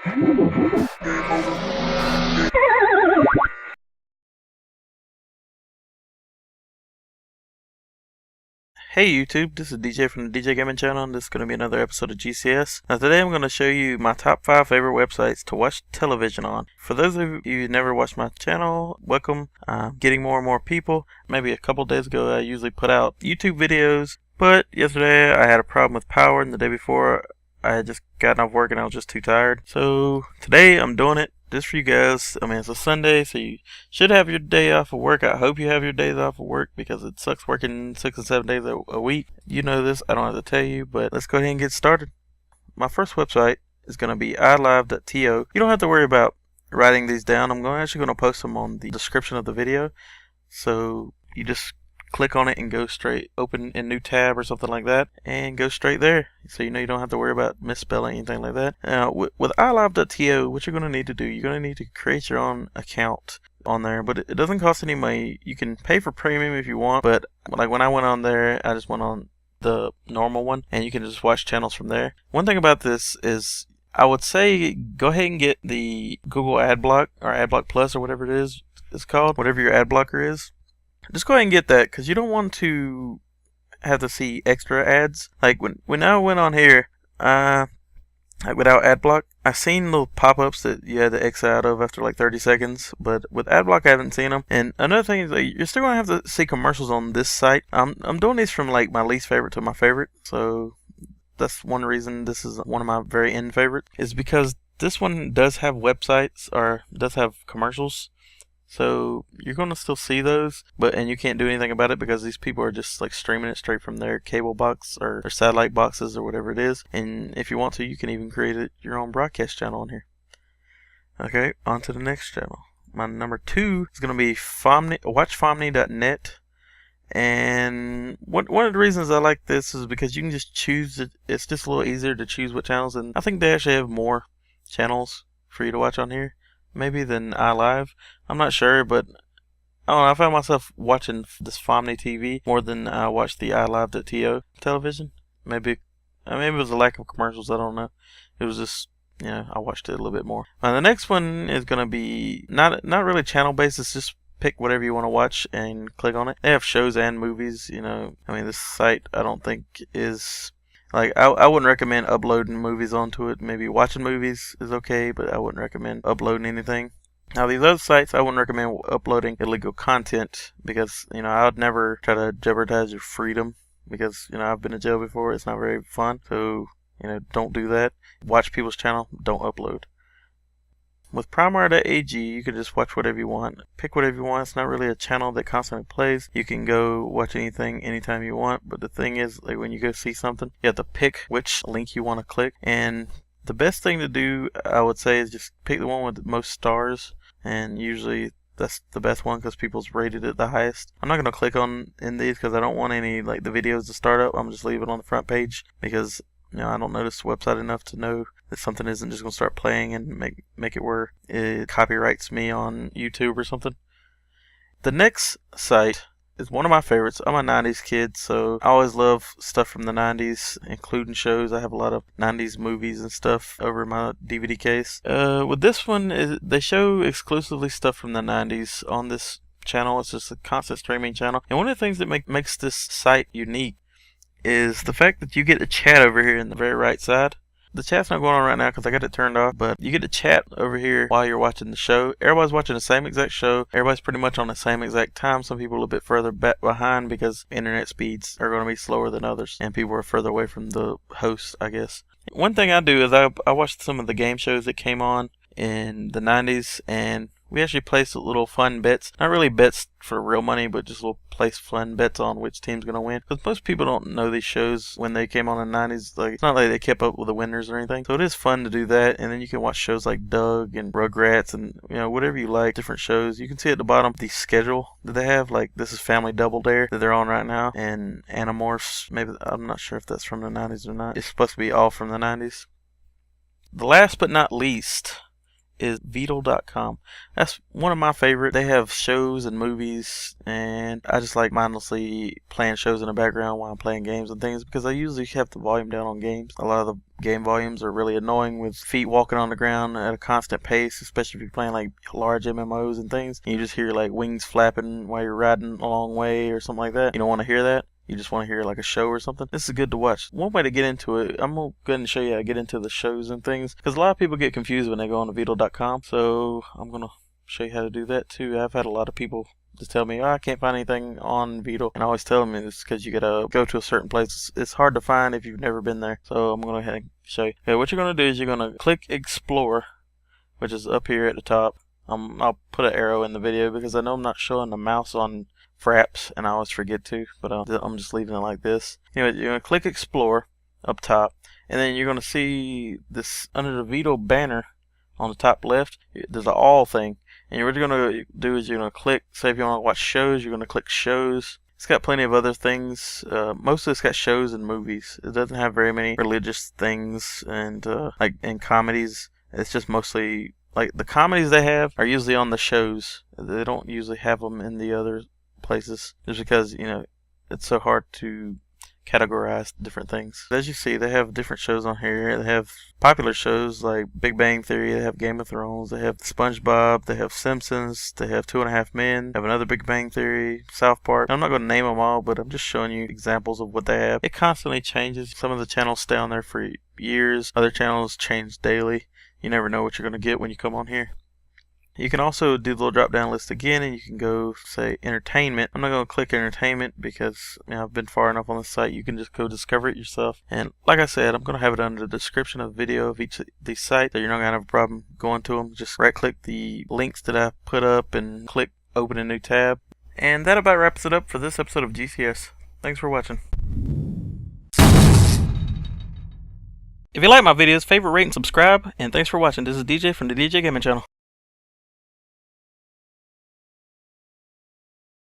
Hey YouTube, this is DJ from the DJ Gaming Channel, and this is going to be another episode of GCS. Now today I'm going to show you my top 5 favorite websites to watch television on. For those of you who never watched my channel, welcome. I'm getting more and more people. Maybe a couple days ago I usually put out YouTube videos, but yesterday I had a problem with power, and the day before I had just gotten off work and I was just too tired. So today I'm doing it just for you guys. I mean, it's a Sunday, so you should have your day off of work. I hope you have your days off of work because it sucks working 6 and 7 days a week. You know this, I don't have to tell you, but let's go ahead and get started. My first website is going to be iLive.to. You don't have to worry about writing these down. I'm actually going to post them on the description of the video. So you just click on it and go straight, open a new tab or something like that, and go straight there. So you know you don't have to worry about misspelling anything like that. Now with iLive.to, what you're going to need to do, you're going to need to create your own account on there, but it doesn't cost any money. You can pay for premium if you want, but like when I went on there, I just went on the normal one, and you can just watch channels from there. One thing about this is, I would say go ahead and get the Google Adblock or Adblock Plus or whatever it is it's called, whatever your ad blocker is. Just go ahead and get that, because you don't want to have to see extra ads. Like when I went on here, like without AdBlock, I seen little pop-ups that you had to X out of after like 30 seconds, but with AdBlock I haven't seen them. And another thing is, like, you're still gonna have to see commercials on this site. I'm doing these from like my least favorite to my favorite, so that's one reason this is one of my very end favorites, is because this one does have websites, or does have commercials. So you're going to still see those, and you can't do anything about it because these people are just like streaming it straight from their cable box or satellite boxes or whatever it is. And if you want to, you can even create your own broadcast channel on here. Okay, on to the next channel. My number 2 is going to be WatchFamine.net. And one of the reasons I like this is because you can just choose it. It's just a little easier to choose what channels, and I think they actually have more channels for you to watch on here, maybe, than iLive. I'm not sure, but I don't know, I found myself watching this Family TV more than I watched the iLive.to television. Maybe it was a lack of commercials, I don't know. It was just, I watched it a little bit more. Now the next one is going to be not really channel based. It's just pick whatever you want to watch and click on it. They have shows and movies, I mean, this site I don't think is, like, I wouldn't recommend uploading movies onto it. Maybe watching movies is okay, but I wouldn't recommend uploading anything. Now these other sites, I wouldn't recommend uploading illegal content, because, I would never try to jeopardize your freedom, because, I've been in jail before. It's not very fun. So, don't do that. Watch people's channel, don't upload. With Primary.ag, you can just watch whatever you want. Pick whatever you want. It's not really a channel that constantly plays. You can go watch anything anytime you want, but the thing is, like, when you go see something, you have to pick which link you want to click. And the best thing to do, I would say, is just pick the one with the most stars, and usually that's the best one because people's rated it the highest. I'm not going to click on in these because I don't want any, like, the videos to start up. I'm just leave it on the front page because, I don't know this website enough to know that something isn't just going to start playing and make it where it copyrights me on YouTube or something. The next site is one of my favorites. I'm a 90s kid, so I always love stuff from the 90s, including shows. I have a lot of 90s movies and stuff over my DVD case. With this one, they show exclusively stuff from the 90s on this channel. It's just a constant streaming channel. And one of the things that makes this site unique is the fact that you get a chat over here in the very right side. The chat's not going on right now because I got it turned off, but you get to chat over here while you're watching the show. Everybody's watching the same exact show. Everybody's pretty much on the same exact time. Some people are a little bit further back behind because internet speeds are going to be slower than others, and people are further away from the host, I guess. One thing I do is I watched some of the game shows that came on in the 90s, and we actually placed little fun bets. Not really bets for real money, but just little place fun bets on which team's going to win. Because most people don't know these shows when they came on in the 90s. Like, it's not like they kept up with the winners or anything. So it is fun to do that. And then you can watch shows like Doug and Rugrats and, whatever you like, different shows. You can see at the bottom the schedule that they have. Like, this is Family Double Dare that they're on right now. And Animorphs, maybe, I'm not sure if that's from the 90s or not. It's supposed to be all from the 90s. The last but not least is Beatles.com. That's one of my favorite. They have shows and movies, and I just like mindlessly playing shows in the background while I'm playing games and things, because I usually have the volume down on games. A lot of the game volumes are really annoying, with feet walking on the ground at a constant pace, especially if you're playing like large MMOs and things, and you just hear like wings flapping while you're riding a long way or something like that. You don't want to hear that. You just want to hear like a show or something. This is good to watch. One way to get into it, I'm going to go ahead and show you how to get into the shows and things, because a lot of people get confused when they go on to Beatles.com. So I'm going to show you how to do that too. I've had a lot of people just tell me, oh, I can't find anything on Beatles, and I always tell them it's because you gotta go to a certain place. It's hard to find if you've never been there. So I'm going to go ahead and show you. Okay, what you're going to do is you're going to click Explore, which is up here at the top. I'll put an arrow in the video because I know I'm not showing the mouse on Fraps, and I always forget to, but I'm just leaving it like this. Anyway, you're going to click Explore up top, and then you're going to see this under the Beatles banner on the top left. There's an all thing, and what you're going to do is you're going to click, say if you want to watch shows, you're going to click shows. It's got plenty of other things. Mostly it's got shows and movies. It doesn't have very many religious things and like in comedies. It's just mostly like the comedies they have are usually on the shows. They don't usually have them in the other places, just because, you know, it's so hard to categorize different things. As you see, they have different shows on here. They have popular shows like Big Bang Theory, they have Game of Thrones, they have SpongeBob, they have Simpsons, they have 2.5 Men, they have another Big Bang Theory, South Park. I'm not going to name them all, but I'm just showing you examples of what they have. It constantly changes. Some of the channels stay on there for years, other channels change daily. You never know what you're going to get when you come on here. You can also do the little drop down list again, and you can go say entertainment. I'm not going to click entertainment because, you know, I've been far enough on the site. You can just go discover it yourself. And like I said, I'm going to have it under the description of the video of each of these sites, so you're not going to have a problem going to them. Just right click the links that I put up and click open a new tab. And that about wraps it up for this episode of GCS. Thanks for watching. If you like my videos, favorite, rate, and subscribe. And thanks for watching. This is DJ from the DJ Gaming Channel.